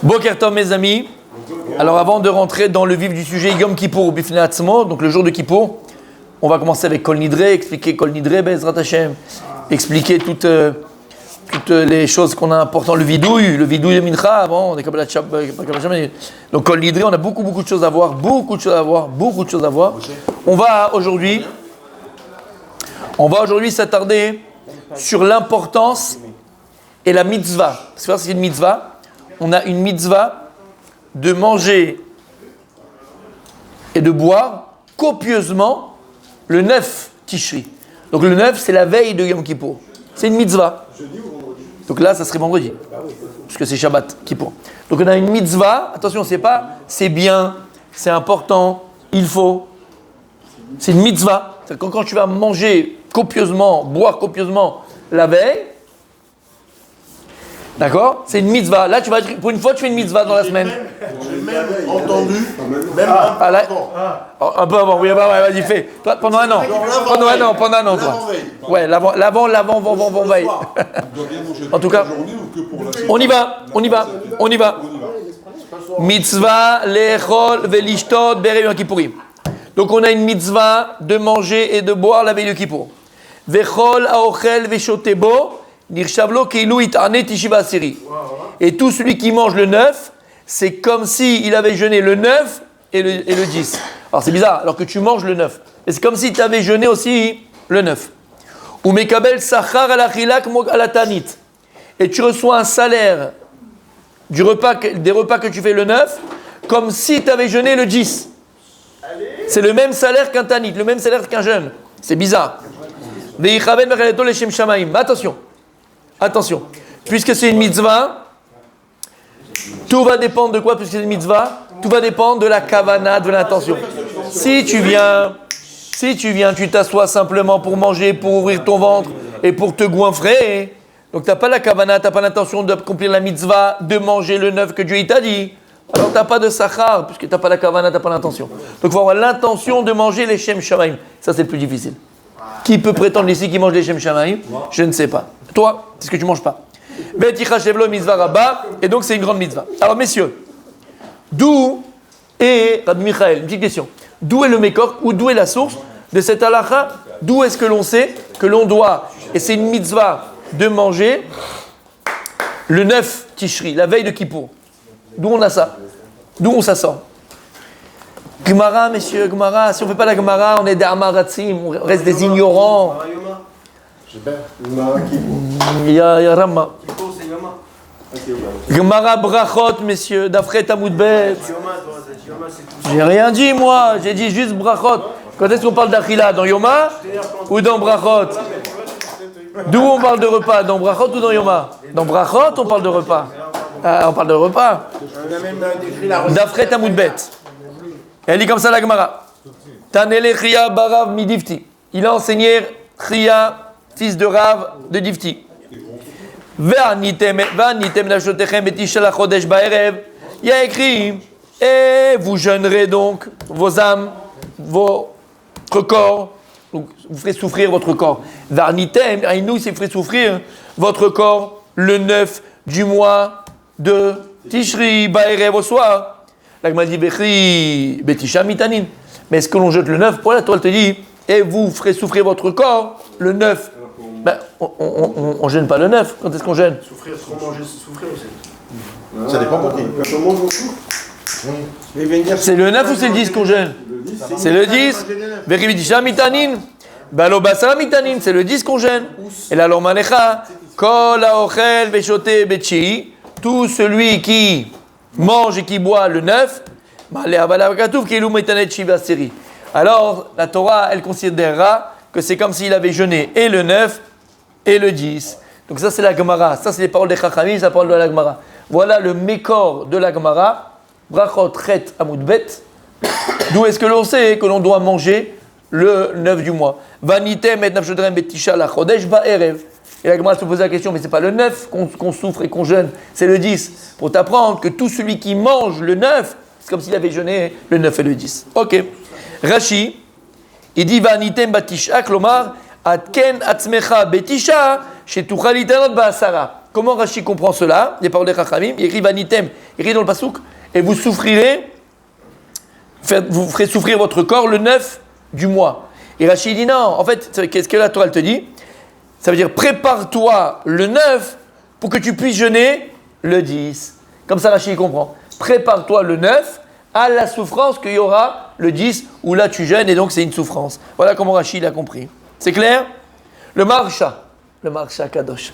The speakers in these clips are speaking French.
Boker Tov, mes amis. Alors avant de rentrer dans le vif du sujet, Yom Kippour, Bifnei Atzmo, donc le jour de Kippour, on va commencer avec Kol Nidre, expliquer Kol Nidre, Bezrat Hashem, expliquer toutes les choses qu'on a importantes, le vidouille de Mincha, avant, on est Kabbalat Shabbat. Donc Kol Nidre, on a beaucoup de choses à voir, On va aujourd'hui s'attarder sur l'importance et la mitzvah. Parce que c'est une mitzvah. On a une mitzvah de manger et de boire copieusement le 9 Tishri. Donc le 9, c'est la veille de Yom Kippour. C'est une mitzvah. Donc là, ça serait vendredi. Puisque c'est Shabbat, Kippour. Donc on a une mitzvah. Attention, c'est pas c'est bien, c'est important, il faut. C'est une mitzvah. C'est-à-dire que quand tu vas manger copieusement, boire copieusement la veille, d'accord? C'est une mitzvah. Là, pour une fois, tu fais une mitzvah dans la semaine. J'ai même entendu, un peu avant. Oui, vas-y, fais. Toi, pendant un an, toi. Ouais, l'avant, veille. En tout cas, on y va. Mitzvah lechol velishtot berev Yom Kippourim. Donc, on a une mitzvah de manger et de boire la veille de Kippour. Vechol aochel veshote bo. Et tout celui qui mange le 9, c'est comme s'il avait jeûné le 9 et le 10. Alors c'est bizarre, alors que tu manges le 9. Et c'est comme si tu avais jeûné aussi le 9. Ou mekabel sachar alachilak alatanit. Et tu reçois un salaire des repas que tu fais le 9, comme si tu avais jeûné le 10. C'est le même salaire qu'un tanit, le même salaire qu'un jeûne. C'est bizarre. Attention, puisque c'est une mitzvah, tout va dépendre de quoi? Puisque c'est une mitzvah, tout va dépendre de la kavana, de l'intention. Si tu viens, tu t'assois simplement pour manger, pour ouvrir ton ventre et pour te goinfrer, donc tu n'as pas la kavana, tu n'as pas l'intention d'accomplir la mitzvah, de manger le 9 que Dieu t'a dit, alors tu n'as pas de sachar, puisque tu n'as pas la kavana, tu n'as pas l'intention. Donc il faut avoir l'intention de manger les shem shamaim. Ça c'est le plus difficile. Qui peut prétendre ici qu'il mange les shem shamaim? Je ne sais pas. Toi, c'est ce que tu ne manges pas. Et donc c'est une grande mitzvah. Alors messieurs, d'où est, Rabbi Michael, une petite question, d'où est le Mekor, ou d'où est la source de cette halakha? D'où est-ce que l'on sait que l'on doit, et c'est une mitzvah, de manger le 9 Tishri, la veille de Kippour? D'où on a ça? D'où on sort? Gemara, messieurs, Gemara, si on ne fait pas la Gemara, on est des Amaratzim, on reste des ignorants. Il y a Rama. Gemara Brachot, messieurs, d'Afret Amoudbet. J'ai rien dit, moi, j'ai dit juste Brachot. Quand est-ce qu'on parle d'Achila? Dans Yoma ou dans Brachot? D'où on parle de repas? Dans Brachot ou dans Yoma? Dans Brachot, on parle de repas. On parle de repas. D'Afret Amoudbet. Elle dit comme ça la Gemara. Tanele Chia Barav Midifti. Il a enseigné Chia, fils de Rav de Difti. Il y a écrit, et vous jeûnerez donc vos âmes, votre corps, donc vous ferez souffrir votre corps. Varnitem, Aïnou, c'est vous ferez souffrir votre corps le 9 du mois de Tishri, Baerev au soir. La Gemara dit, Betisha Mitanin. Mais est-ce que l'on jette le 9? Pour la Torah, elle te dit, et vous ferez souffrir votre corps le 9. Ben, on gêne pas le 9. Quand est-ce qu'on gêne? Souffrir, trop manger, c'est souffrir aussi. Ça dépend pour qui. C'est le 9 ou c'est le 10 qu'on gêne? C'est le 10. Verividisha mitanin. Balobasa mitanin. C'est le 10 qu'on gêne. Et la lomalecha. Kol aochel veshote betchi. Tout celui qui mange et qui boit le 9. Alors, la Torah, elle considérera que c'est comme s'il avait jeûné et le 9 et le 10. Donc ça, c'est la Gemara. Ça, c'est les paroles des Chachamim, ça parle de la Gemara. Voilà le Mekor de la Gemara. Brachot Chet Amoudbet. D'où est-ce que l'on sait que l'on doit manger le 9 du mois? Vanitem et nafshodrem betisha la chodesh ba'erev. Et la Gemara se pose la question, mais c'est pas le 9 qu'on souffre et qu'on jeûne, c'est le 10. Pour t'apprendre que tout celui qui mange le 9, c'est comme s'il avait jeûné le 9 et le 10. Ok. Rashi, il dit Vanitem batisha, klomar, atken atzmecha betisha, shetuchal itanot ba'asara. comment Rashi comprend cela? Les paroles des Chachamim, il écrit Vanitem, il écrit dans le Passouk, et vous souffrirez, vous ferez souffrir votre corps le 9 du mois. Et Rashi dit non, en fait, qu'est-ce que la Torah elle te dit? Ça veut dire prépare-toi le 9 pour que tu puisses jeûner le 10. Comme ça Rashi comprend. Prépare-toi le 9 à la souffrance qu'il y aura le 10 où là tu jeûnes et donc c'est une souffrance. Voilà comment Rashi l'a compris. C'est clair? Le Maharsha Kadosh,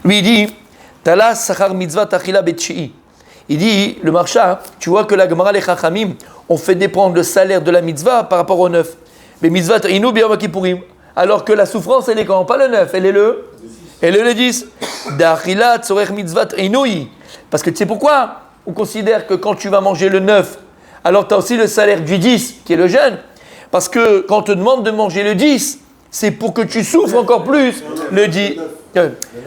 lui il dit Tala Sachar Mitzvah Tachila Betchi'i. Il dit, le Maharsha, tu vois que la Gemara les Chachamim ont fait dépendre le salaire de la mitzvah par rapport au 9. Mais mitzvah Inu Biyom Kippourim. Alors que la souffrance elle est quand? Pas le 9, elle est le 10. D'Achila Tzorech Mitzvah Inui. Parce que tu sais pourquoi? On considère que quand tu vas manger le 9, alors tu as aussi le salaire du 10 qui est le jeûne. Parce que quand on te demande de manger le 10, c'est pour que tu souffres encore plus le 10.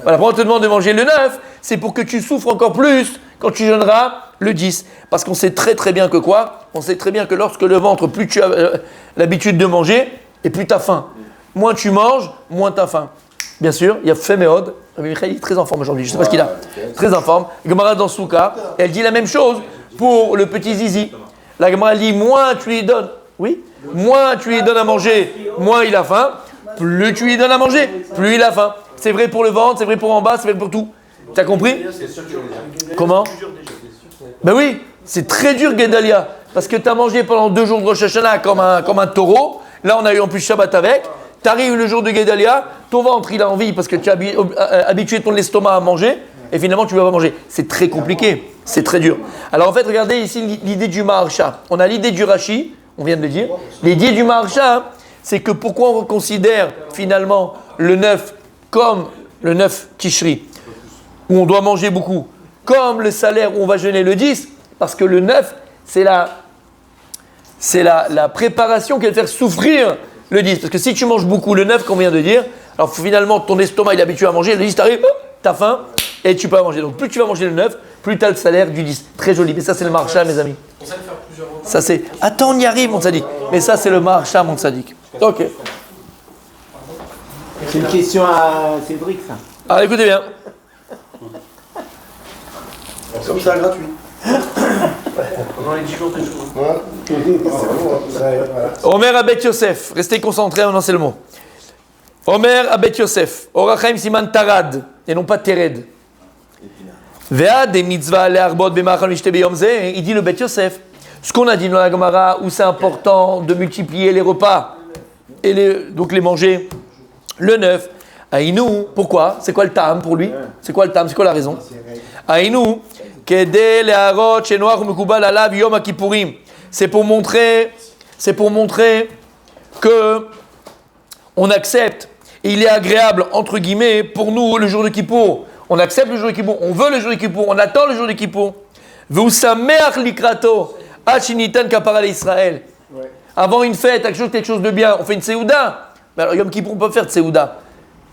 Voilà, quand on te demande de manger le 9, c'est pour que tu souffres encore plus quand tu jeûneras le 10. Parce qu'on sait très très bien que quoi? On sait très bien que lorsque le ventre, plus tu as l'habitude de manger, et plus tu as faim. Moins tu manges, moins tu as faim. Bien sûr, il y a Féméod. Michael est très en forme aujourd'hui, je ne sais pas ce qu'il a. Très en forme. Gemara dans Souka, elle dit la même chose pour le petit zizi. La Gemara dit moins tu lui donnes, oui, moins tu lui donnes à manger, moins il a faim. Plus tu lui donnes à manger, plus il a faim. C'est vrai pour le ventre, c'est vrai pour en bas, c'est vrai pour tout. Tu as compris? Comment? Ben oui, c'est très dur Guédalia. Parce que tu as mangé pendant 2 jours de Rosh Hashanah comme un taureau. Là, on a eu en plus Shabbat avec. Tu arrives le jour de Guédalia, ton ventre il a envie parce que tu as habitué ton estomac à manger. Et finalement, tu ne vas pas manger. C'est très compliqué, c'est très dur. Alors en fait, regardez ici l'idée du Maharsha. On a l'idée du Rashi, on vient de le dire. L'idée du Maharsha, c'est que pourquoi on considère finalement le 9 comme le 9 Tishri, où on doit manger beaucoup, comme le salaire où on va jeûner le 10, parce que le 9, c'est la préparation qui va te faire souffrir le 10. Parce que si tu manges beaucoup le 9, comme on vient de dire, alors finalement ton estomac il est habitué à manger, le 10 t'arrive, tu as faim et tu peux pas manger. Donc plus tu vas manger le 9, plus tu as le salaire du 10. Très joli. Mais ça c'est le Maharsha, mes amis. Ça c'est. Attends, on y arrive, mon tzaddik. Mais ça c'est le Maharsha, mon tzaddik. Ok. C'est une question à Cédric, ça. Alors écoutez bien. Comme ça, gratuit. Pendant les 10 jours de choses. Omer Abet Yosef. Restez concentrés, maintenant c'est le mot. Omer Abet Yosef. Orachaim Siman Tarad. Et non pas Tered. Vea de mitzvah le'arbot b'machal mishte b'yom zeh. Il dit le Bet Yosef. Ce qu'on a dit dans la Gemara, où c'est important de multiplier les repas et donc les manger le 9. Aïnou, pourquoi? C'est quoi le tam pour lui? C'est quoi le tam? C'est quoi la raison? Aïnou, kede le'arot shenoach mekubal alav yom kippourim. C'est pour montrer que on accepte. Il est agréable entre guillemets pour nous le jour de Kippour. On accepte le jour de Kippour, on veut le jour de Kippour, on attend le jour de Kippour. V'usameach likrato achinitan kapara l'Israël. Avant une fête, quelque chose de bien, on fait une séouda. Mais alors Yom Kippour, on peut faire de séouda.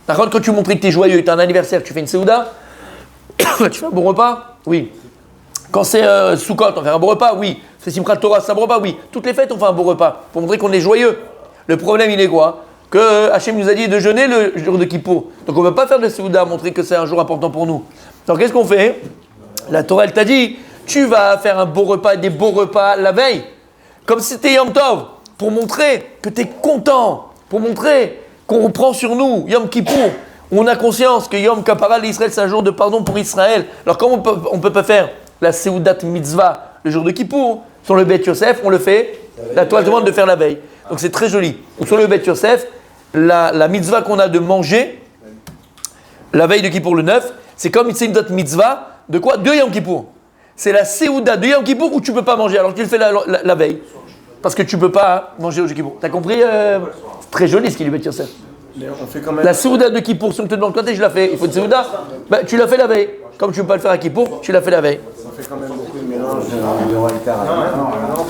Par contre, quand tu montres que tu es joyeux, tu as un anniversaire, tu fais une séouda, tu fais un bon repas? Oui. Quand c'est Sukkot, on fait un bon repas? Oui. C'est Simchat Torah, c'est un bon repas? Oui. Toutes les fêtes, on fait un bon repas pour montrer qu'on est joyeux. Le problème, il est quoi? Que Hachem nous a dit de jeûner le jour de Kippour. Donc on ne peut pas faire de séouda, montrer que c'est un jour important pour nous. Alors qu'est-ce qu'on fait? La Torah, elle t'a dit, tu vas faire un beau repas, des beaux repas la veille. Comme si c'était Yom Tov, pour montrer que tu es content, pour montrer qu'on prend sur nous, Yom Kippour, on a conscience que Yom Kapara l'Israël, c'est un jour de pardon pour Israël. Alors comment on peut pas faire la Seudat Mitzvah le jour de Kippour? Sur le Bet Yosef, on le fait, la Torah demande de faire la veille. Donc c'est très joli. Donc sur le Bet Yosef, la mitzvah qu'on a de manger, la veille de Kippour le 9, c'est comme une Seudat Mitzvah de quoi? De Yom Kippour. C'est la Seudat de Yom Kippour où tu ne peux pas manger, alors tu le fais la veille. Parce que tu ne peux pas manger au Kippour. T'as compris? C'est très joli ce qu'il lui Bet Yosef. On fait quand même. La Seudat de Kippour, si on te demande quand je la fais, il faut une Seudat. Bah, tu l'as fait la veille. Comme tu ne peux pas le faire à Kippour, tu l'as fait la veille. On fait quand même beaucoup de mélange de royauté à la main.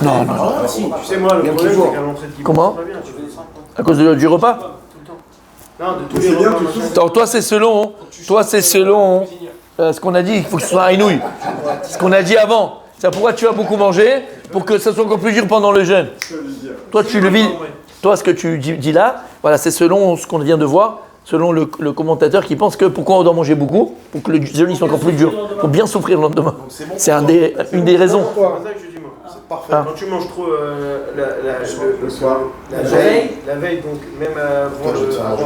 Non. Ah si, tu sais, moi, le problème, c'est qu'à l'entrée de Kippour, Comment? c'est pas bien. Tu fais des 50. À cause du repas? Non, de tous les repas. Alors toi c'est selon ce qu'on a dit, il faut que ce soit un inouï. Ce qu'on a dit avant. C'est pourquoi tu as beaucoup mangé, pour que ça soit encore plus dur pendant le jeûne. Toi tu le vis. Toi ce que tu dis là, voilà, c'est selon ce qu'on vient de voir, selon le commentateur qui pense que pourquoi on doit manger beaucoup, pour que le jeûne soit encore plus dur, pour bien souffrir le lendemain. C'est une des raisons. C'est ça que je dis, moi. C'est parfait. Quand tu manges trop le soir, la veille, donc même avant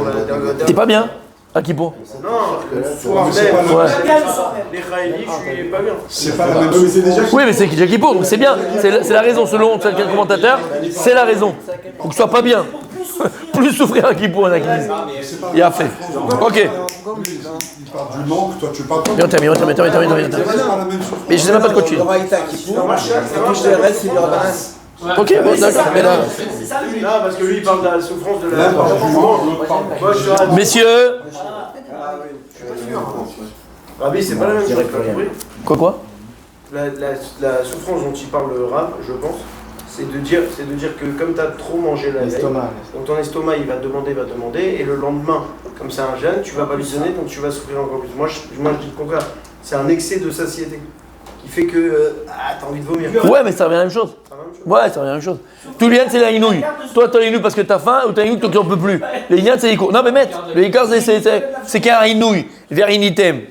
la T'es pas bien à Kippour? Non, le soir même, Ouais. les Khaïli, je suis pas bien. C'est pas la même chose. C'est déjà. Oui, mais c'est déjà Kippour, donc c'est bien. C'est la raison, selon certains commentateurs, c'est la raison. Pour que ce soit pas bien. Plus souffrir à Kippour, on a qui disent. Il a fait. Ok. Il parle du manque, toi tu parles pas. Viens, termine. C'est pas la même chose. Mais je sais même pas de quoi tu dis. Ok, bon, d'accord. Mais là... Non, parce que lui, il parle de la souffrance de la... Moi, je suis... Messieurs. Rabbi, c'est pas la même chose, t'as compris? Quoi? La souffrance dont il parle le Rab, je pense, c'est de dire que comme tu as trop mangé la veille, donc ton estomac il va demander, et le lendemain, comme c'est un jeûne, tu vas pas lui donner, donc tu vas souffrir encore plus. Moi je dis le contraire, c'est un excès de satiété qui fait que t'as envie de vomir. Ouais, mais ça revient à la même chose. Ouais, ça revient à la même chose. Tout l'Yan, c'est la inouïe. Toi, t'as l'inouïe parce que t'as faim ou t'as l'inouïe parce que tu n'en peux plus. Les Yan, c'est les cours. Non, mais maître, le Ikar, c'est qu'il y a un inouïe, vers initem.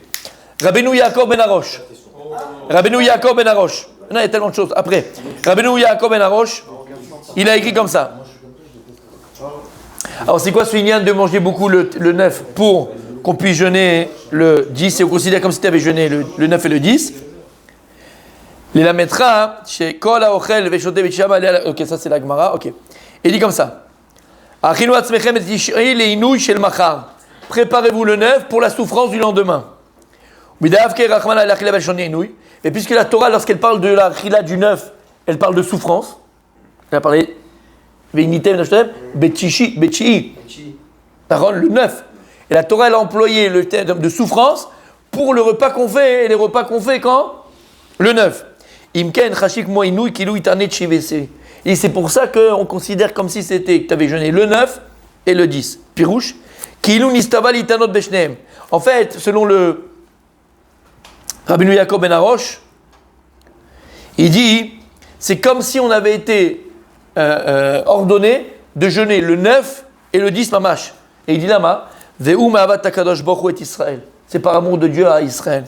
Rabbeinu Yaakov ben Arosh. Rabbeinu Yaakov ben Arosh. Non, il y a tellement de choses. Après, Rabbeinu Yaakov ben Arosh, il a écrit comme ça. Alors, c'est quoi ce Inyan de manger beaucoup le 9 pour qu'on puisse jeûner le 10 et on considère comme si tu avais jeûné le 9 et le 10? Les lametra, chez Kol Aochel, Veshote Vechama, ok, ça c'est la Gemara, ok. Il dit comme ça. Préparez-vous le 9 pour la souffrance du lendemain. Et puisque la Torah, lorsqu'elle parle de la Chila du 9, elle parle de souffrance. Elle a parlé Betchi'i, le 9. Et la Torah, elle a employé le terme de souffrance pour le repas qu'on fait. Et les repas qu'on fait quand? Le 9. Et c'est pour ça qu'on considère comme si c'était que tu avais jeûné le 9 et le 10. Pirouche. En fait, selon le Rabbeinu Yaakov ben Arosh, il dit, c'est comme si on avait été ordonné de jeûner le 9 et le 10 mamash. Et il dit là-bas, c'est par amour de Dieu à Israël.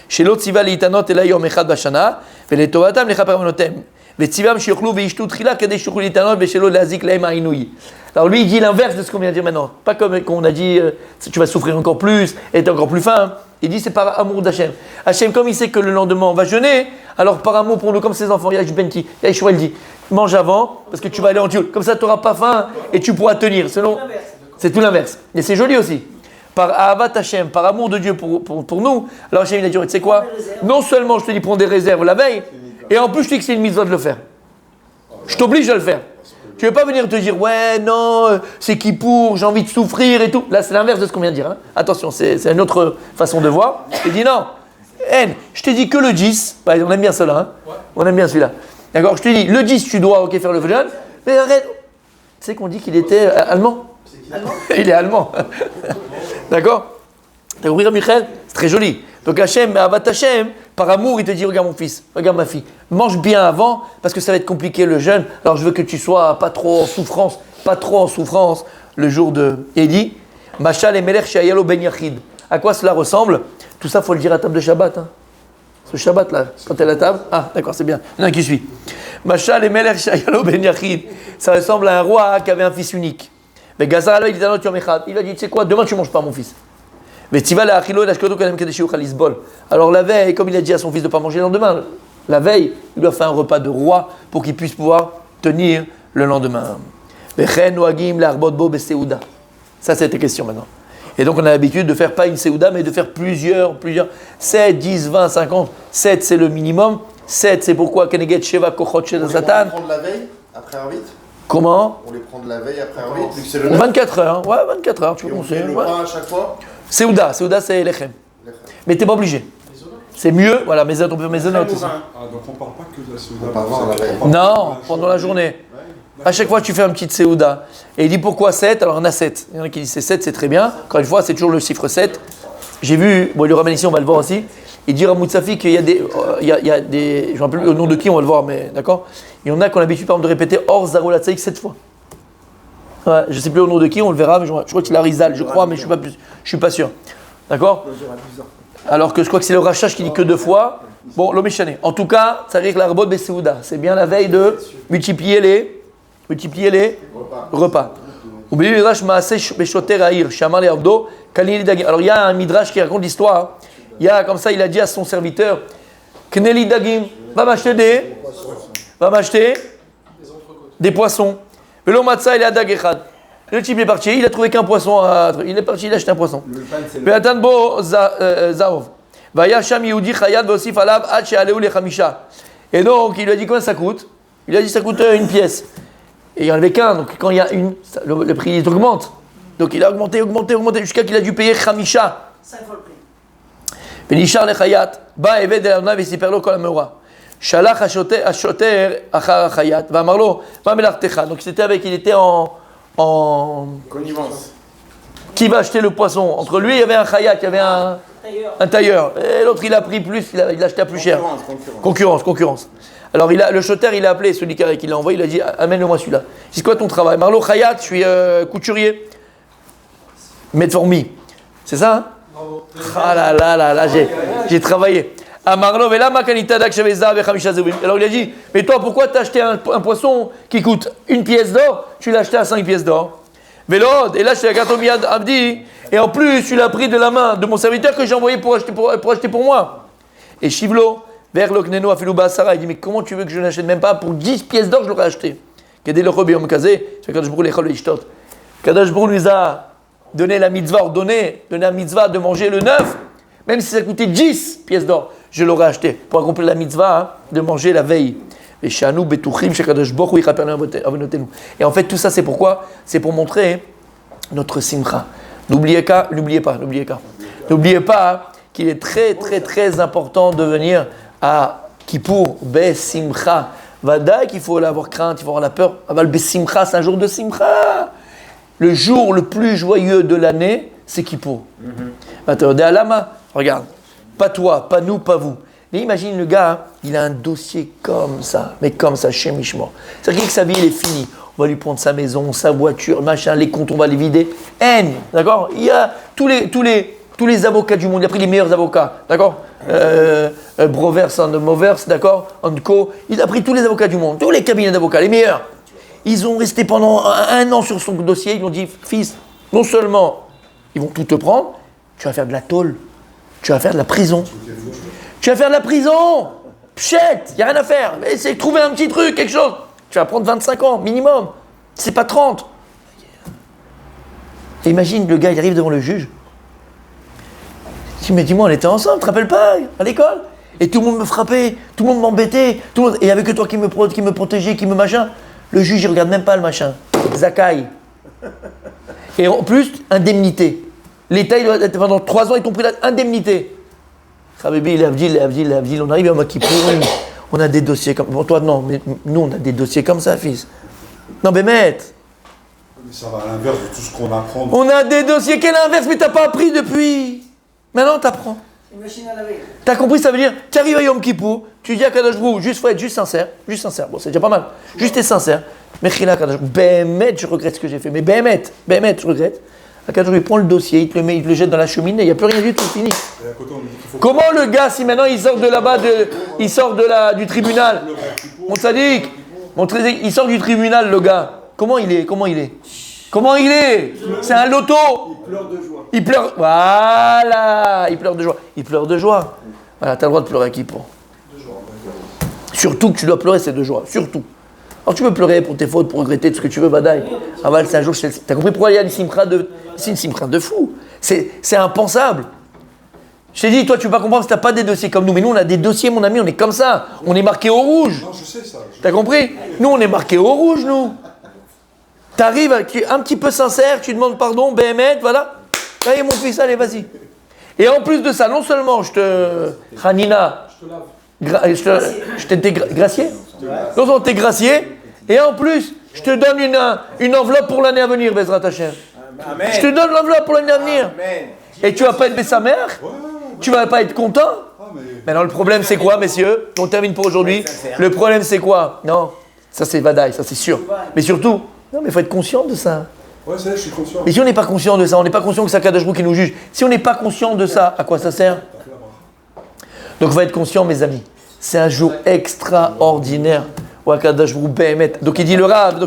Chez l'autre, Siva Litanot et Yom Echad Bashana, Veletovatam Lechaparmotem, Vetsivam Shioklu Veishtu Trila Kadeh Shuklu Litanot Veshelo Lazik Laim Ainui. Alors lui, il dit l'inverse de ce qu'on vient de dire maintenant. Pas comme on a dit, tu vas souffrir encore plus et tu es encore plus faim. Il dit c'est par amour d'Hachem. Hachem, comme il sait que le lendemain on va jeûner, alors par amour pour nous, comme ses enfants, Yash Benti, Yahshua, il dit mange avant parce que tu vas aller en Dieu. Comme ça, tu n'auras pas faim et tu pourras tenir. Selon... C'est tout l'inverse. Et c'est joli aussi. Par Ahavat Hachem, par amour de Dieu pour nous. Alors Hachem, il a dit, tu sais quoi? Non seulement je te dis prends des réserves la veille, et en plus je te dis que c'est une mitzvah de le faire. Je t'oblige à le faire. Tu ne veux pas venir te dire, ouais, non, c'est Kippour, j'ai envie de souffrir et tout. Là, c'est l'inverse de ce qu'on vient de dire. Hein. Attention, c'est une autre façon de voir. Il dit, non, je t'ai dit que le 10, bah, on aime bien cela, hein. On aime bien celui-là. D'accord, je te dis, le 10, tu dois faire le jeûne, mais arrête. Tu sais qu'on dit qu'il était allemand? Il est allemand. D'accord? T'as compris, Michael? C'est très joli. Donc Hachem, Avat Hachem, par amour, il te dit, regarde mon fils, regarde ma fille, mange bien avant, parce que ça va être compliqué le jeûne. Alors je veux que tu sois pas trop en souffrance le jour de... Et il dit, Machal et Melech Shayalo Ben Yachid. À quoi cela ressemble? Tout ça, il faut le dire à table de Shabbat. Hein. Ce Shabbat là, quand tu es à la table. Ah, d'accord, c'est bien. Il y en a un qui suit. Machal et Melech Shayalo Ben Yachid. Ça ressemble à un roi qui avait un fils unique. Mais Gazar Allah, il a dit, tu sais quoi, demain tu ne manges pas mon fils. Alors la veille, comme il a dit à son fils de ne pas manger le lendemain, la veille, il doit faire un repas de roi pour qu'il puisse pouvoir tenir le lendemain. Ça, c'est ta question maintenant. Et donc on a l'habitude de faire pas une Seouda, mais de faire plusieurs, 7, 10, 20, 50. 7 c'est le minimum. 7 c'est pourquoi Keneget Sheva Kochot Shel Satan. On les prend de la veille, après Arvit? Comment? On les prend de la veille, après Arvit, vu que c'est le 24 heures, hein. Ouais, 24 heures, tu peux conseiller. le pain à chaque fois? Seouda c'est Lechem. Mais t'es pas obligé. C'est mieux, voilà, on peut mésonotes aussi. Ah, donc on parle pas que de la Souda. Pas avant la veille. Non, pendant la journée. À chaque fois, tu fais un petit Seouda. Et il dit pourquoi 7? Alors, il y en a 7. Il y en a qui disent c'est 7, c'est très bien. Encore une fois, c'est toujours le chiffre 7. J'ai vu, bon, il le ramène ici, on va le voir aussi. Il dit à Moutsafi qu'il y a des. Je ne me rappelle plus le nom de qui, on va le voir, mais d'accord? Il y en a qui ont l'habitude, par exemple, de répéter Or Zarolatsaïk 7 fois. Ouais, je ne sais plus au nom de qui, on le verra, mais je crois que c'est la Rizal, je crois, mais je ne suis pas sûr. D'accord? Alors que je crois que c'est le Rachach qui dit que 2 fois. Bon, l'homme est chané. En tout cas, ça veut dire que la rebot Besséouda, c'est bien la veille de multiplier les repas. Alors il y a un midrash qui raconte l'histoire. Il y a comme ça, il a dit à son serviteur, Kneli Dagim, va m'acheter des poissons. Velo Matza il a Dagechad. Le type est parti, il a trouvé qu'un poisson. Il est parti, il a acheté un poisson. Ve'atanbo Zaov. Vayasham Yehudi Chayad Vosif Alav Ad She'aleu Lechamisha. Et donc il lui a dit combien ça coûte? Il a dit ça coûte une pièce. Et il n'y en avait qu'un, donc quand il y a une, le prix augmente. Donc il a augmenté jusqu'à qu'il a dû payer Chamisha. 5 fois le prix. Venishar Lechayat. Ba Eved Elanav Vesiperlo Kol Hameura. Shalach Ashoter Achar Chayat. Va Marlo, Va Melartecha. Donc il était en Connivence. Qui va acheter le poisson? Entre lui, il y avait un Chayat, il y avait un tailleur. Et l'autre, il a pris plus, il a acheté à plus cher. Concurrence. Alors, le choter, il a appelé celui qui l'a envoyé, il a dit amène-le-moi celui-là. C'est quoi ton travail? Marlo Chayat, je suis couturier. Metformi. C'est ça, hein? Bravo. Ah là, j'ai travaillé. Alors il a dit, mais toi pourquoi t'as acheté un poisson qui coûte 1 pièce d'or, tu l'as acheté à 5 pièces d'or. Vélod, et là je l'ai Abdi, et en plus tu l'as pris de la main de mon serviteur que j'ai envoyé pour acheter pour moi. Et Shivlo, vers l'Okneno Afilou Sarah, il dit, mais comment tu veux que je n'achète même pas pour 10 pièces d'or, je l'aurais acheté. Kadesh Baruch nous a donné la mitzvah, ordonné la mitzvah de manger le 9, même si ça coûtait 10 pièces d'or, je l'aurais acheté pour accomplir la mitzvah de manger la veille. Et en fait, tout ça, c'est pourquoi? C'est pour montrer notre simcha. N'oubliez pas qu'il est très, très, très important de venir à Kippour, Besimcha. Vada qu'il faut avoir crainte, il faut avoir la peur. Aval Besimcha, c'est un jour de simcha. Le jour le plus joyeux de l'année, c'est Kippour. Regarde, pas toi, pas nous, pas vous. Mais imagine le gars, il a un dossier comme ça, chez Mishmor. C'est-à-dire que sa vie, elle est finie. On va lui prendre sa maison, sa voiture, machin, les comptes, on va les vider. D'accord? Il y a tous les avocats du monde, il a pris les meilleurs avocats, d'accord? Brovers and Movers, d'accord? Co. Il a pris tous les avocats du monde, tous les cabinets d'avocats, les meilleurs. Ils ont resté pendant un an sur son dossier, ils lui ont dit, fils, non seulement ils vont tout te prendre, tu vas faire de la tôle, tu vas faire de la prison. Tu vas faire de la prison. Pchette, il n'y a rien à faire. Essaye de trouver un petit truc, quelque chose. Tu vas prendre 25 ans, minimum. C'est pas 30. Et imagine, le gars, il arrive devant le juge. Il dit, mais dis-moi, on était ensemble, tu te rappelles pas, à l'école? Et tout le monde me frappait, tout le monde m'embêtait, et il n'y avait que toi qui me protégeais, qui me machin. Le juge, il regarde même pas le machin. Zakai. Et en plus, indemnité. L'État, pendant 3 ans, ils t'ont pris l'indemnité. Habibi, l'Avdil, on arrive à Makippour, on a des dossiers comme... Bon, toi, non, mais nous, on a des dossiers comme ça, fils. Non, mais maître. Mais ça va à l'inverse de tout ce qu'on apprend. On a des dossiers, quel inverse, mais t'as pas appris depuis. Maintenant, t'apprends. Une machine à laver. T'as compris, ça veut dire, tu arrives à Yom Kippour, tu dis à Kadosh Baruch, faut être juste sincère. Bon, c'est déjà pas mal. Juste et sincère. Mechila Kadosh, Bémet, je regrette ce que j'ai fait. Mais Bémet, je regrette. Akadosh, il prend le dossier, il le jette dans la cheminée, il n'y a plus rien du tout, fini. Comment le gars, si maintenant il sort de là-bas, du tribunal, mon sadique, il sort du tribunal, le gars, comment il est? C'est un loto. Il pleure de joie. Voilà, il pleure de joie. Voilà, tu as le droit de pleurer à qui pour? Surtout que tu dois pleurer, c'est de joie, surtout. Alors tu peux pleurer pour tes fautes, pour regretter tout ce que tu veux, badaï. Aval, c'est un jour, t'as compris pourquoi il y a une simcha de... C'est une simcha de fou. C'est impensable. Je t'ai dit, toi tu peux pas comprendre si t'as pas des dossiers comme nous. Mais nous on a des dossiers, mon ami, on est comme ça. On est marqué au rouge. Non, je sais ça. T'as compris? Nous on est marqué au rouge, nous. T'arrives, tu es un petit peu sincère, tu demandes pardon, Béhémet, voilà. Allez mon fils, allez, vas-y. Et en plus de ça, non seulement je te... Hanina, je t'ai gracié. Non seulement t'es gracié, et en plus, je te donne une enveloppe pour l'année à venir, Bezrat Hashem. Je te donne l'enveloppe pour l'année à venir. Et tu vas pas être baissé sa mère? Tu vas pas être content? Maintenant, le problème, c'est quoi, messieurs? On termine pour aujourd'hui. Le problème, c'est quoi? Non, ça c'est Vadaï, ça c'est sûr. Mais surtout, Non, mais il faut être conscient de ça. Ouais, ça y est, je suis conscient. Et si on n'est pas conscient de ça, on n'est pas conscient que c'est Akadosh Baruch Hu qui nous juge. Si on n'est pas conscient de ça, à quoi ça sert? Donc il faut être conscient, mes amis. C'est un jour extraordinaire. Ou Akadosh Baruch Hu Behemet. Donc il dit le Rav.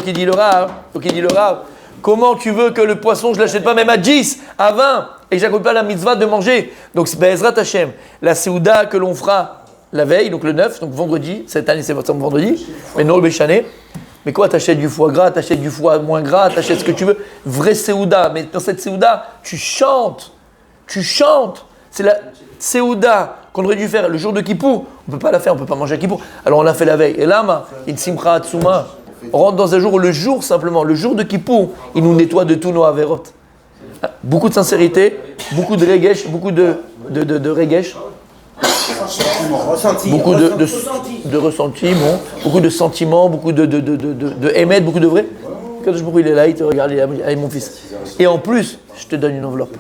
Comment tu veux que le poisson, je ne l'achète pas même à 10, à 20, et que j'accomple pas la mitzvah de manger? Donc c'est Be'ezrat Hashem. La Seouda que l'on fera la veille, donc le 9, donc vendredi, cette année c'est vendredi, mais non le Béchané. Mais quoi, t'achètes du foie gras, t'achètes du foie moins gras, t'achètes ce que tu veux. Vrai Seouda. Mais dans cette Seouda, tu chantes. C'est la Seouda qu'on aurait dû faire le jour de Kippour. On ne peut pas la faire, on ne peut pas manger à Kippour. Alors on l'a fait la veille. Et là, une Simcha Hatsuma, on rentre dans un jour où le jour de Kippour, il nous nettoie de tous nos avérotes. Beaucoup de sincérité, beaucoup de regesh, beaucoup de regesh. Beaucoup de ressenti, bon, beaucoup de sentiments, beaucoup de émet, beaucoup de vrai. Quand je il est là, il te regarde, il est mon fils. Et en plus, je te donne une enveloppe.